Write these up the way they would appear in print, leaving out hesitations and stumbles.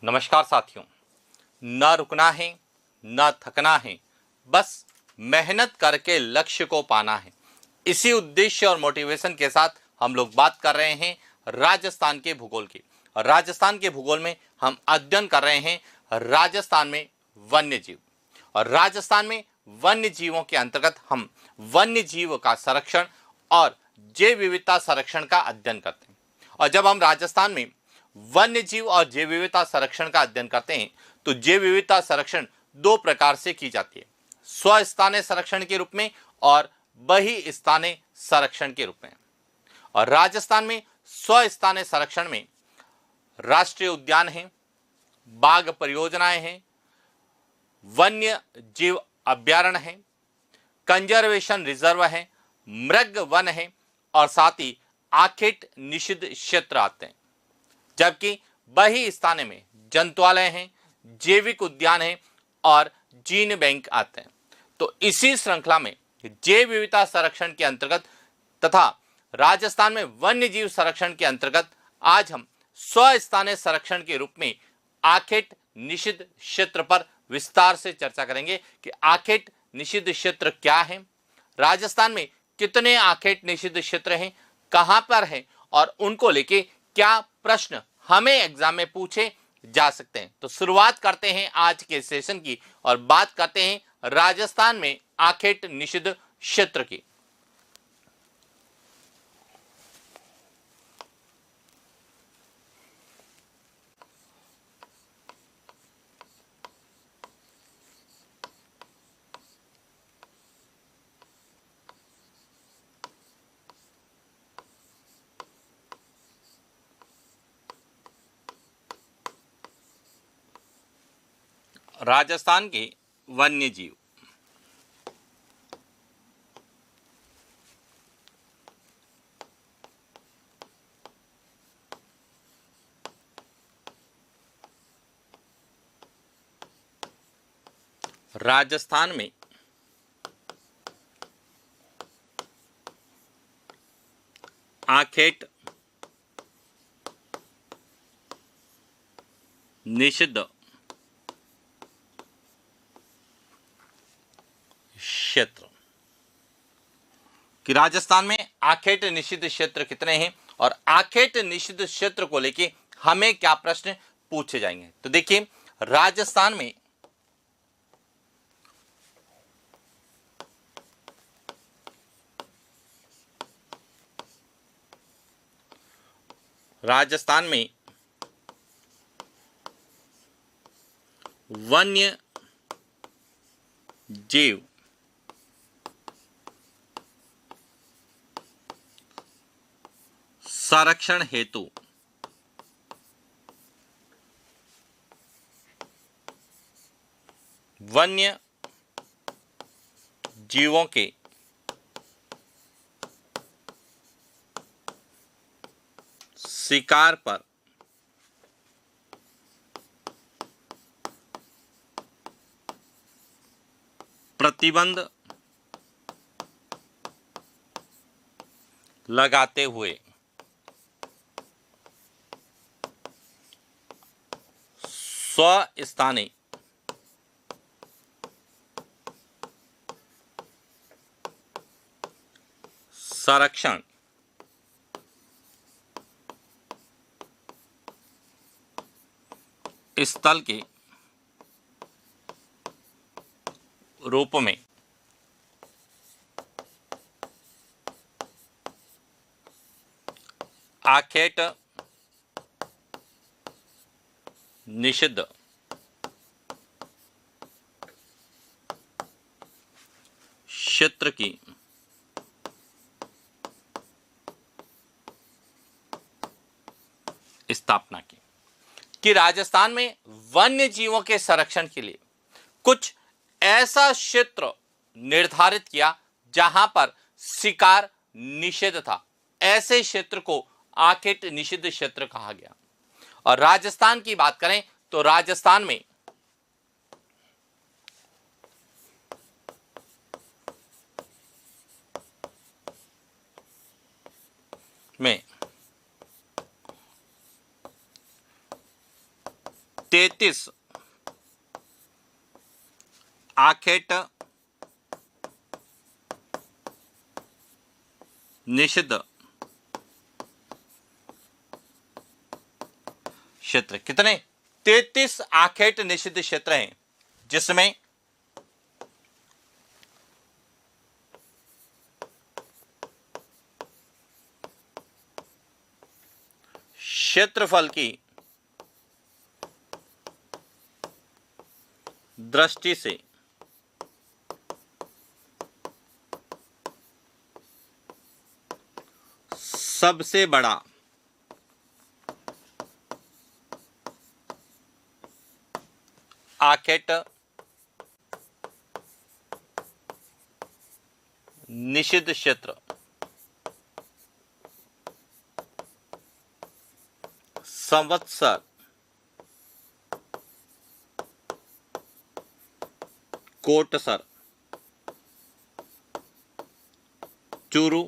नमस्कार साथियों। न रुकना है, न थकना है, बस मेहनत करके लक्ष्य को पाना है। इसी उद्देश्य और मोटिवेशन के साथ हम लोग बात कर रहे हैं राजस्थान के भूगोल की। और राजस्थान के भूगोल में हम अध्ययन कर रहे हैं राजस्थान में वन्य जीव। और राजस्थान में वन्य जीवों के अंतर्गत हम वन्य जीव का संरक्षण और जैव विविधता संरक्षण का अध्ययन करते हैं। और जब हम राजस्थान में वन्य जीव और जैव विविधता संरक्षण का अध्ययन करते हैं तो जैव विविधता संरक्षण दो प्रकार से की जाती है, स्वस्थानीय संरक्षण के रूप में और बहिस्थानीय संरक्षण के रूप में। और राजस्थान में स्वस्थानीय संरक्षण में राष्ट्रीय उद्यान है, बाघ परियोजनाएं हैं, वन्य जीव अभ्यारण्य है, कंजर्वेशन रिजर्व है, मृग वन है और साथ ही आखेट निषिद्ध क्षेत्र आते हैं। जबकि बहिस्थानीय में जंतुआलय हैं, जैविक उद्यान है और जीन बैंक आते हैं। तो इसी श्रृंखला में जैव विविधता संरक्षण के अंतर्गत तथा राजस्थान में वन्य जीव संरक्षण के अंतर्गत आज हम स्वस्थानीय संरक्षण के रूप में आखेट निषिद्ध क्षेत्र पर विस्तार से चर्चा करेंगे कि आखेट निषिद्ध क्षेत्र क्या है, राजस्थान में कितने आखेट निषिद्ध क्षेत्र हैं, कहां पर हैं और उनको लेके क्या प्रश्न हमें एग्जाम में पूछे जा सकते हैं। तो शुरुआत करते हैं आज के सेशन की और बात करते हैं राजस्थान में आखेट निषिद्ध क्षेत्र की। राजस्थान के वन्य जीव। राजस्थान में आखेट निषिद्ध क्षेत्र कि राजस्थान में आखेट निषिद्ध क्षेत्र कितने हैं और आखेट निषिद्ध क्षेत्र को लेके हमें क्या प्रश्न पूछे जाएंगे। तो देखिए, राजस्थान में वन्य जीव संरक्षण हेतु वन्य जीवों के शिकार पर प्रतिबंध लगाते हुए स्वस्थानीय संरक्षण स्थल के रूप में आखेट निषिद्ध क्षेत्र की स्थापना की कि राजस्थान में वन्य जीवों के संरक्षण के लिए कुछ ऐसा क्षेत्र निर्धारित किया जहां पर शिकार निषेध था। ऐसे क्षेत्र को आखेट निषिद्ध क्षेत्र कहा गया। और राजस्थान की बात करें तो राजस्थान में 33 आखेट निषिद्ध क्षेत्र। कितने? 33 आखेट निषिद्ध क्षेत्र हैं, जिसमें क्षेत्रफल की दृष्टि से सबसे बड़ा आखेट निषिद्ध क्षेत्र संवत्सर कोटसर चूरू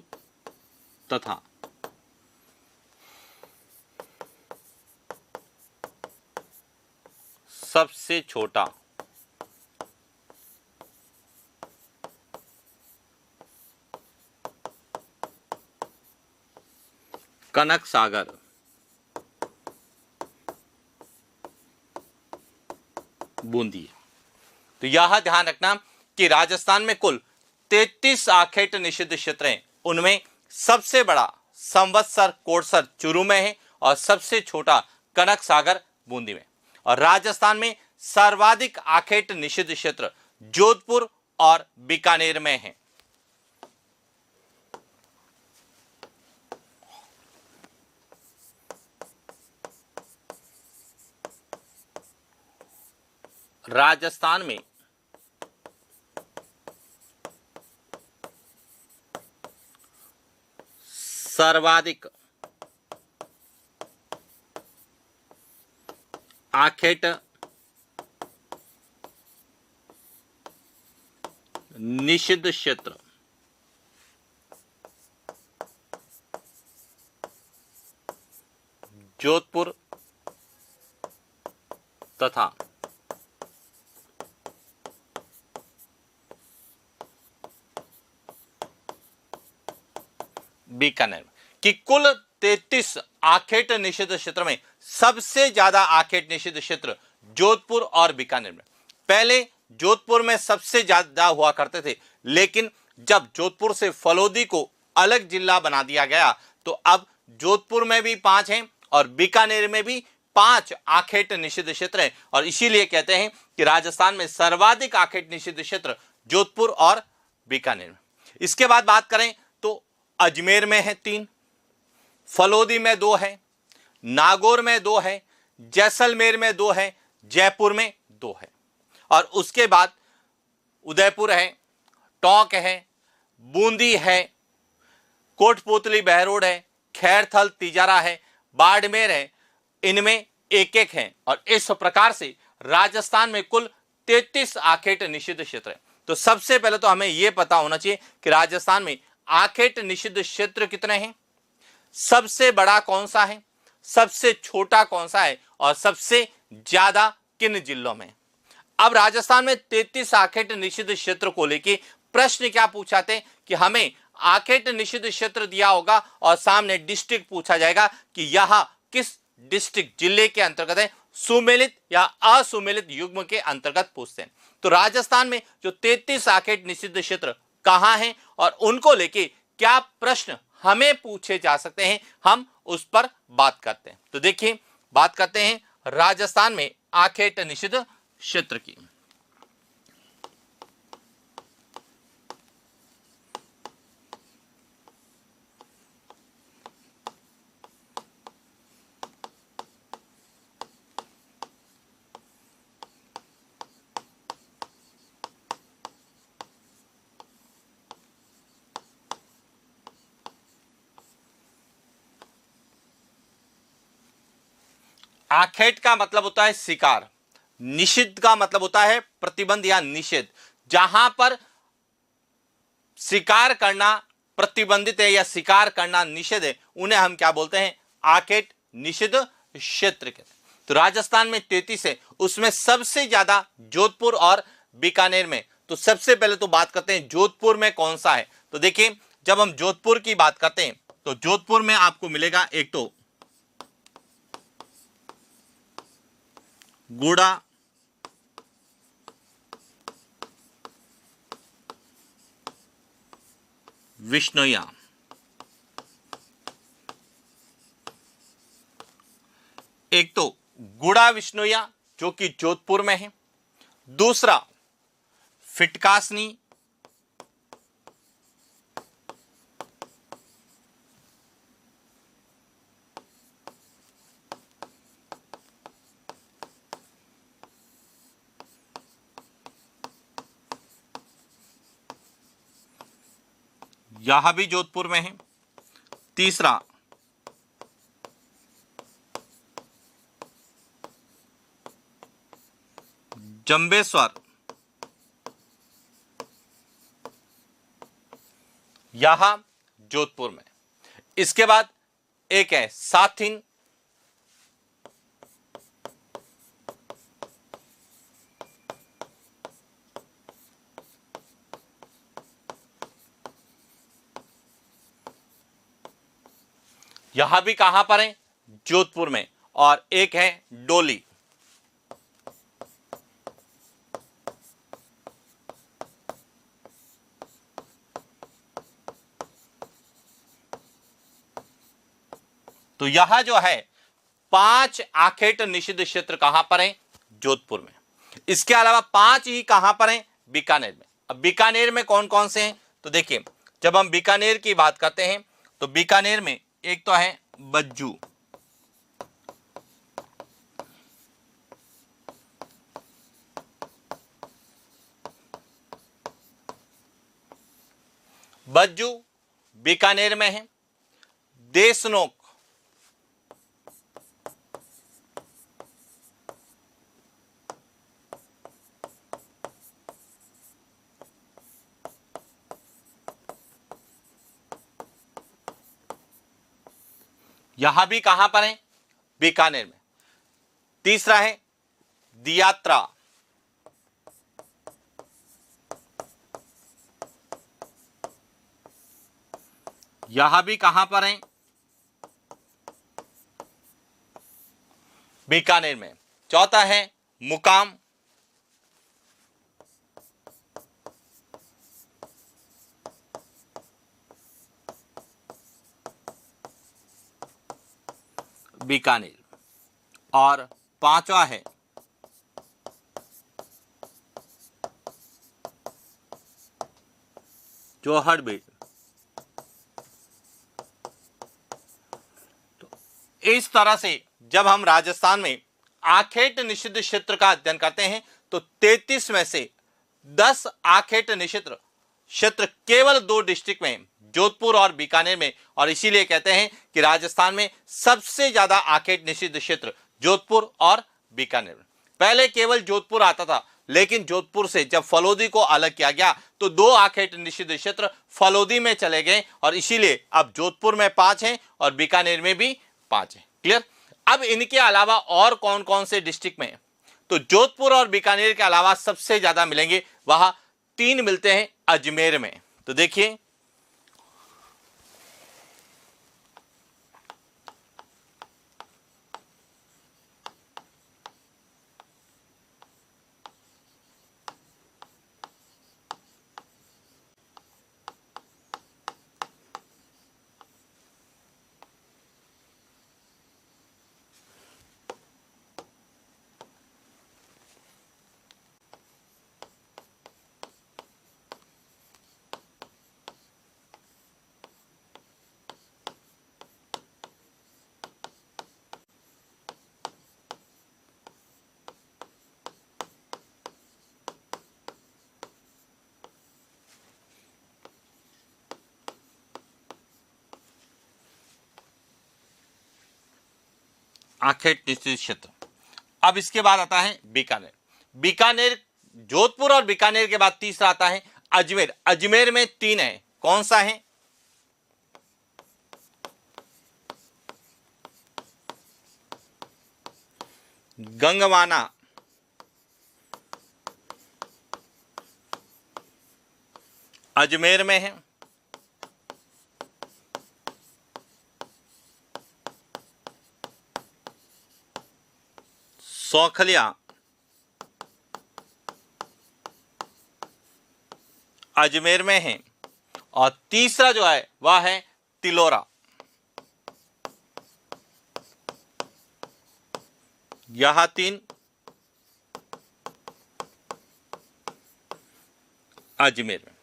तथा सबसे छोटा कनक सागर बूंदी। तो यह ध्यान रखना कि राजस्थान में कुल 33 आखेट निषिद्ध क्षेत्र हैं, उनमें सबसे बड़ा संवत्सर कोटसर चूरू में है और सबसे छोटा कनक सागर बूंदी में। और राजस्थान में सर्वाधिक आखेट निषिद्ध क्षेत्र जोधपुर और बीकानेर में है। राजस्थान में सर्वाधिक आखेट निषिद्ध क्षेत्र जोधपुर तथा बीकानेर कि कुल 33 आखेट निषिद्ध क्षेत्र में सबसे ज्यादा आखेट निषिद्ध क्षेत्र जोधपुर और बीकानेर में। पहले जोधपुर में सबसे ज्यादा हुआ करते थे, लेकिन जब जोधपुर से फलोदी को अलग जिला बना दिया गया तो अब जोधपुर में भी 5 हैं और बीकानेर में भी 5 आखेट निषिद्ध क्षेत्र हैं। और इसीलिए कहते हैं कि राजस्थान में सर्वाधिक आखेट निषिद्ध क्षेत्र जोधपुर और बीकानेर में। इसके बाद बात करें तो अजमेर में है 3, फलोदी में 2 है, नागौर में 2 है, जैसलमेर में 2 है, जयपुर में 2 है। और उसके बाद उदयपुर है, टोंक है, बूंदी है, कोटपुतली बहरोड है, खैरथल तिजारा है, बाड़मेर है। इनमें एक एक है। और इस प्रकार से राजस्थान में कुल 33 आखेट निषिद्ध क्षेत्र है। तो सबसे पहले तो हमें यह पता होना चाहिए कि राजस्थान में आखेट निषिद्ध क्षेत्र कितने हैं, सबसे बड़ा कौन सा है, सबसे छोटा कौन सा है और सबसे ज्यादा किन जिलों में। अब राजस्थान में 33 आखेट निषिद्ध क्षेत्र को लेके प्रश्न क्या पूछा थे कि हमें आखेट निषिद्ध क्षेत्र दिया होगा और सामने डिस्ट्रिक्ट पूछा जाएगा कि यह किस डिस्ट्रिक्ट जिले के अंतर्गत है, सुमेलित या असुमेलित युग्म के अंतर्गत पूछते हैं। तो राजस्थान में जो 33 आखेट निषिद्ध क्षेत्र कहां हैं और उनको लेके क्या प्रश्न हमें पूछे जा सकते हैं, हम उस पर बात करते हैं। तो देखिए, बात करते हैं राजस्थान में आखेट निषिद्ध क्षेत्र की। आखेट का मतलब होता है शिकार, निषिद्ध का मतलब होता है प्रतिबंध या निषेध। जहां पर शिकार करना प्रतिबंधित है या शिकार करना निषेध है, उन्हें हम क्या बोलते हैं, आखेट निषिद्ध क्षेत्र कहते हैं। तो राजस्थान में 33 है, उसमें सबसे ज्यादा जोधपुर और बीकानेर में। तो सबसे पहले तो बात करते हैं जोधपुर में कौन सा है। तो देखिए, जब हम जोधपुर की बात करते हैं तो जोधपुर में आपको मिलेगा एक तो गूढ़ा विश्नोइया, एक तो गुड़ा विश्नोइया जो कि जोधपुर में है, दूसरा फिटकासनी, यह भी जोधपुर में है, तीसरा जंबेश्वर, यह जोधपुर में। इसके बाद एक है साथिन, यह भी कहां पर है, जोधपुर में। और एक है डोली। तो यह जो है 5 आखेट निषिद्ध क्षेत्र कहां पर है, जोधपुर में। इसके अलावा 5 ही कहां पर है, बीकानेर में। अब बीकानेर में कौन कौन से हैं, तो देखिए, जब हम बीकानेर की बात करते हैं तो बीकानेर में एक तो है बज्जू, बज्जू बीकानेर में है, देशनोक, यहां भी कहां पर है, बीकानेर में। तीसरा है दियात्रा, यहां भी कहां पर है, बीकानेर में। चौथा है मुकाम, बीकानेर। और पांचवा है जोहड़बीड़। तो इस तरह से जब हम राजस्थान में आखेट निषिद्ध क्षेत्र का अध्ययन करते हैं तो 33 में से 10 आखेट निषिद्ध क्षेत्र केवल 2 डिस्ट्रिक्ट में, जोधपुर और बीकानेर में। और इसीलिए कहते हैं कि राजस्थान में सबसे ज्यादा आखेट निषिद्ध क्षेत्र जोधपुर और बीकानेर में। पहले केवल जोधपुर आता था, लेकिन जोधपुर से जब फलोदी को अलग किया गया तो 2 आखेट निषिद्ध क्षेत्र फलोदी में चले गए, और इसीलिए अब जोधपुर में 5 हैं और बीकानेर में भी 5 हैं। क्लियर। अब इनके अलावा और कौन कौन से डिस्ट्रिक्ट में, तो जोधपुर और बीकानेर के अलावा सबसे ज्यादा मिलेंगे, वहां 3 मिलते हैं अजमेर में। तो देखिए, आखेट निषिद्ध क्षेत्र। अब इसके बाद आता है बीकानेर। बीकानेर, जोधपुर और बीकानेर के बाद तीसरा आता है अजमेर। अजमेर में 3 है, कौन सा है, गंगवाना, अजमेर में है। सौखलिया, अजमेर में है। और तीसरा जो है वह है तिलोरा। यह 3 अजमेर में।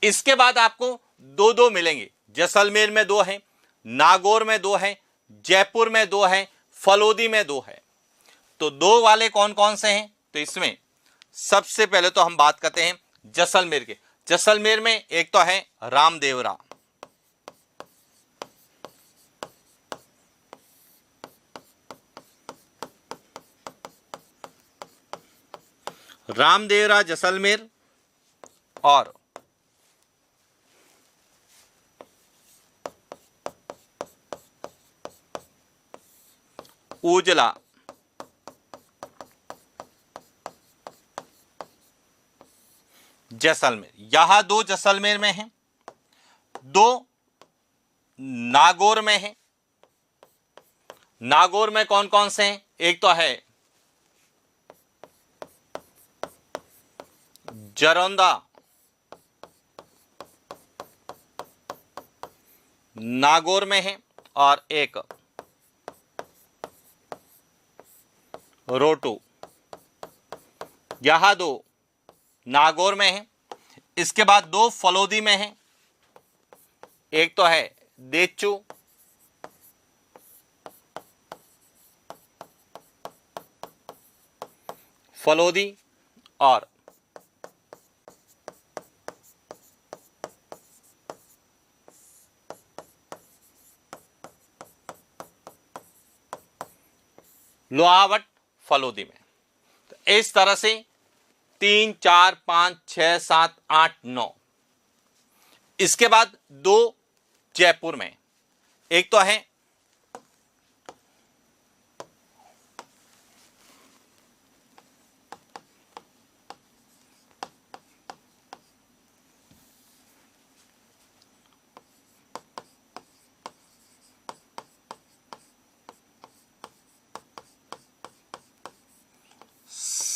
इसके बाद आपको दो दो मिलेंगे। जैसलमेर में 2 है, नागौर में 2 है, जयपुर में 2 है, फलोदी में 2 है। तो 2 वाले कौन कौन से हैं? तो इसमें सबसे पहले तो हम बात करते हैं जैसलमेर के। जैसलमेर में एक तो है रामदेवरा, रामदेवरा जैसलमेर, और उजला जैसलमेर। यहां 2 जैसलमेर में है, 2 नागौर में है। नागौर में कौन कौन से हैं? एक तो है जरौंदा, नागौर में है, और एक रोटू। यहां 2 नागौर में है। इसके बाद 2 फलोदी में है। एक तो है देचू, फलोदी, और लोहावट फलोदी में। तो इस तरह से 3, 4, 5, 6, 7, 8, 9। इसके बाद 2 जयपुर में। एक तो है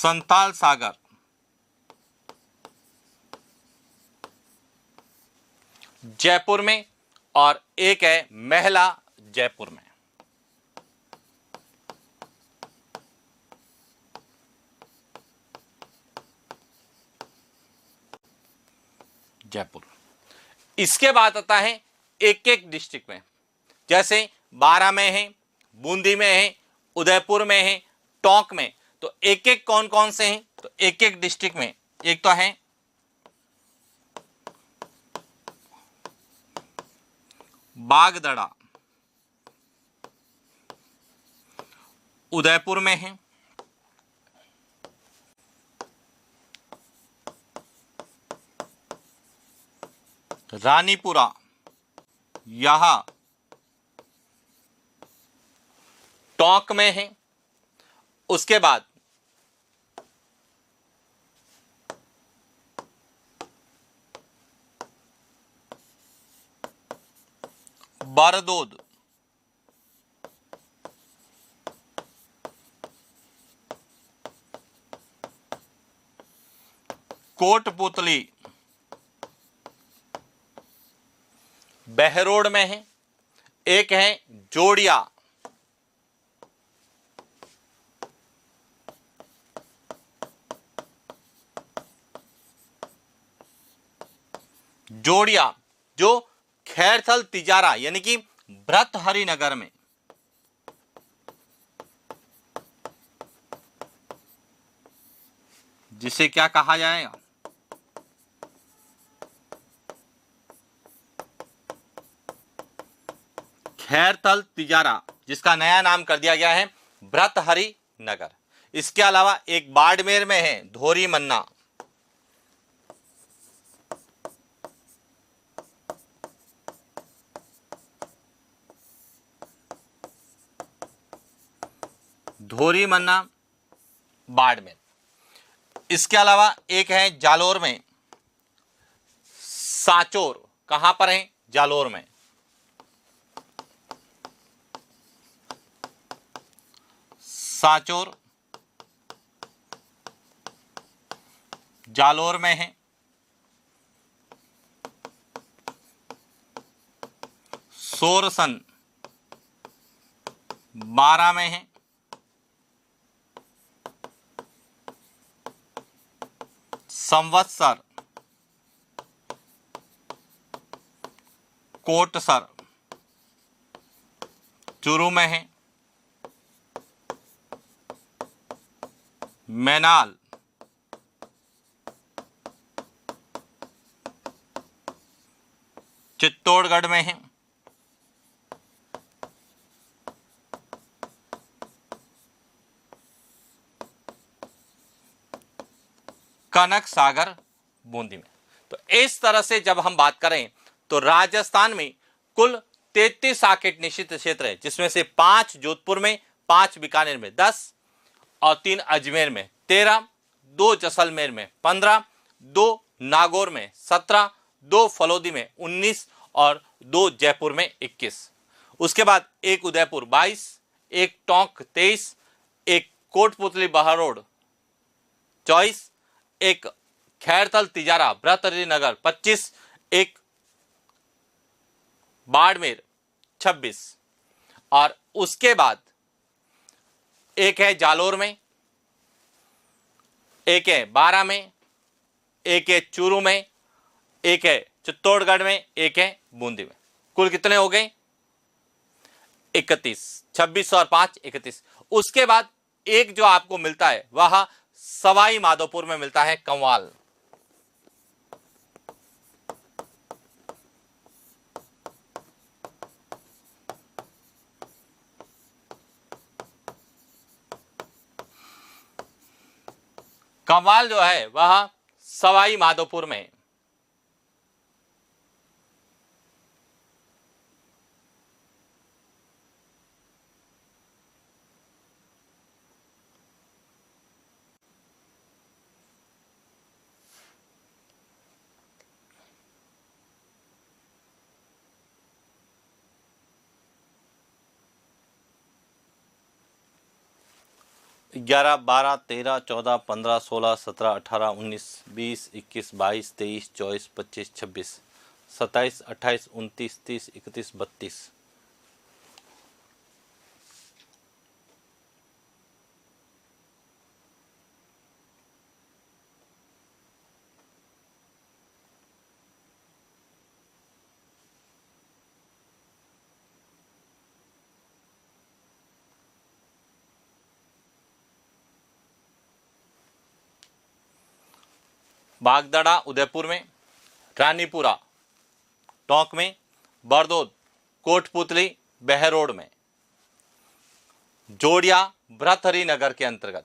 संताल सागर, जयपुर में, और एक है महला जयपुर में। जयपुर। इसके बाद आता है एक एक डिस्ट्रिक्ट में। जैसे 12 में है, बूंदी में है, उदयपुर में है, टोंक में। तो एक एक कौन कौन से हैं? तो एक एक डिस्ट्रिक्ट में एक तो है बागदड़ा, उदयपुर में है। रानीपुरा, यहां टोंक में है। उसके बाद बारदोद, कोटपुतली बहरोड में है। एक है जोड़िया, जोड़िया जो खैरथल तिजारा यानी कि भ्रतहरि नगर में। जिसे क्या कहा जाएगा? खैरथल तिजारा, जिसका नया नाम कर दिया गया है भ्रतहरि नगर। इसके अलावा एक बाड़मेर में है धोरी मन्ना, धोरी मन्ना, बाड़मेर। इसके अलावा एक है जालोर में सांचौर। कहां पर है? जालोर में। सांचौर जालोर में है। सोरसन बारा में है। संवत्सर कोटसर चूरू में है। मैनाल चित्तौड़गढ़ में है। कनक सागर बूंदी में। तो इस तरह से जब हम बात करें तो राजस्थान में कुल 33 आकेट निषिद्ध क्षेत्र है, जिसमें से 5 जोधपुर में, 5 बीकानेर में, 10 और 3 अजमेर में, 13, 2 जैसलमेर में, 15, 2 नागौर में, 17, 2 फलोदी में, 19 और 2 जयपुर में, 21। उसके बाद एक उदयपुर 22, एक टोंक 23, एक कोटपुतली बहरोड 24, एक खैरथल तिजारा भ्रतहरि नगर 25, एक बाड़मेर 26 और उसके बाद एक है जालोर में, एक है बारा में, एक है चूरू में, एक है चित्तौड़गढ़ में, एक है बूंदी में। कुल कितने हो गए? 31। 26 और 5 31। उसके बाद एक जो आपको मिलता है वह सवाई माधोपुर में मिलता है, कंवाल। कंवाल जो है वह सवाई माधोपुर में। ग्यारह, 12, 13, 14, 15, 16, 17, 18, 19, 20, 21, 22, 23, 24, 25, 26, 27, 28, 29, 30, 31, 32। बागदड़ा उदयपुर में, रानीपुरा टोंक में, बरदोद कोटपुतली बहरोड में, जोड़िया भ्रतहरि नगर के अंतर्गत।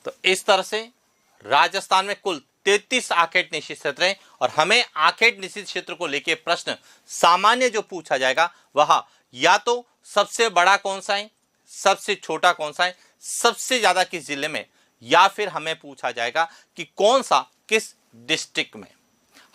तो इस तरह से राजस्थान में कुल 33 आखेट निश्चित क्षेत्र हैं और हमें आखेट निश्चित क्षेत्र को लेकर प्रश्न सामान्य जो पूछा जाएगा वह या तो सबसे बड़ा कौन सा है, सबसे छोटा कौन सा है, सबसे ज्यादा किस जिले में, या फिर हमें पूछा जाएगा कि कौन सा किस डिस्ट्रिक्ट में।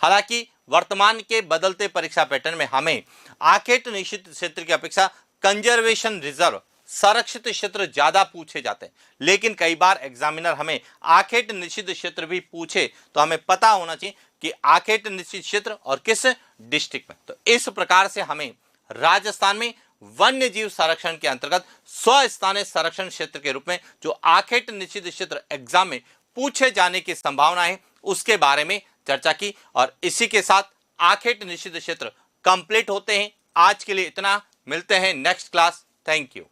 हालांकि वर्तमान के बदलते परीक्षा पैटर्न में हमें आखेट निश्चित क्षेत्र की अपेक्षा कंजर्वेशन रिजर्व संरक्षित क्षेत्र ज्यादा पूछे जाते हैं, लेकिन कई बार एग्जामिनर हमें आखेट निश्चित क्षेत्र भी पूछे तो हमें पता होना चाहिए कि आखेट निश्चित क्षेत्र और किस डिस्ट्रिक्ट में। तो इस प्रकार से हमें राजस्थान में वन्य जीव संरक्षण के अंतर्गत स्वस्थानीय संरक्षण क्षेत्र के रूप में जो आखेट निश्चित क्षेत्र एग्जाम में पूछे जाने की संभावना है उसके बारे में चर्चा की। और इसी के साथ आखेट निश्चित क्षेत्र कंप्लीट होते हैं। आज के लिए इतना, मिलते हैं नेक्स्ट क्लास। Thank you.